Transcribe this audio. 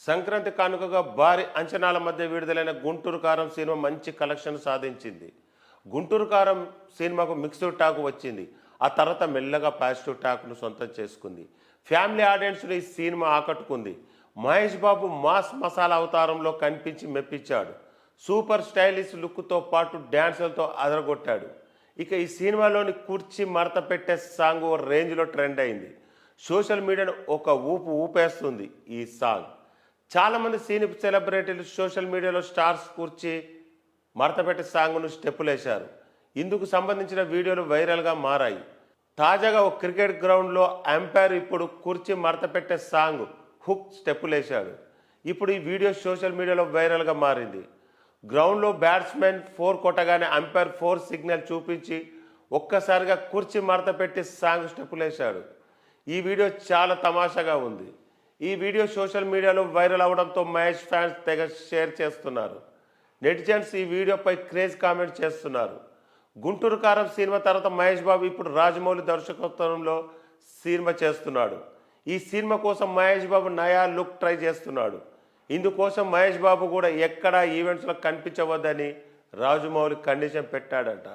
సంక్రాంతి కానుకగా భారీ అంచనాల మధ్య విడుదలైన గుంటూరు కారం సినిమా మంచి కలెక్షన్ సాధించింది. గుంటూరు కారం సినిమాకు మిక్స్డ్ టాక్ వచ్చింది. ఆ తర్వాత మెల్లగా పాజిటివ్ టాక్ను సొంతం చేసుకుంది. ఫ్యామిలీ ఆడియన్స్ను ఈ సినిమా ఆకట్టుకుంది. మహేష్ బాబు మాస్ మసాలా అవతారంలో కనిపించి మెప్పించాడు. సూపర్ స్టైలిష్ లుక్తో పాటు డ్యాన్సులతో అదరగొట్టాడు. ఇక ఈ సినిమాలోని కుర్చీ మడత పెట్టే సాంగ్ ఓ రేంజ్లో ట్రెండ్ అయింది. సోషల్ మీడియాను ఒక ఊపు ఊపేస్తుంది ఈ సాంగ్. చాలామంది సినీ సెలబ్రిటీలు సోషల్ మీడియాలో స్టార్స్ కూర్చి మడతపెట్టే సాంగ్ను స్టెప్పులేశారు. ఇందుకు సంబంధించిన వీడియోలు వైరల్గా మారాయి. తాజాగా ఒక క్రికెట్ గ్రౌండ్లో అంపైర్ ఇప్పుడు కుర్చీ మడతపెట్టే సాంగ్ హుక్ స్టెప్పులేశాడు. ఇప్పుడు ఈ వీడియో సోషల్ మీడియాలో వైరల్గా మారింది. గ్రౌండ్లో బ్యాట్స్మెన్ 4 కొట్టగానే అంపైర్ 4 సిగ్నల్ చూపించి ఒక్కసారిగా కుర్చీ మడతపెట్టి సాంగ్ స్టెప్పులేశాడు. ఈ వీడియో చాలా తమాషాగా ఉంది. ఈ వీడియో సోషల్ మీడియాలో వైరల్ అవడంతో మహేష్ ఫ్యాన్స్ తెగ షేర్ చేస్తున్నారు. నెటిజన్స్ ఈ వీడియోపై క్రేజ్ కామెంట్ చేస్తున్నారు. గుంటూరు కారం సినిమా తర్వాత మహేష్ బాబు ఇప్పుడు రాజమౌళి దర్శకత్వంలో సినిమా చేస్తున్నాడు. ఈ సినిమా కోసం మహేష్ బాబు నయా లుక్ ట్రై చేస్తున్నాడు. ఇందుకోసం మహేష్ బాబు కూడా ఎక్కడా ఈవెంట్స్లో కనిపించవద్దని రాజమౌళి కండిషన్ పెట్టాడట.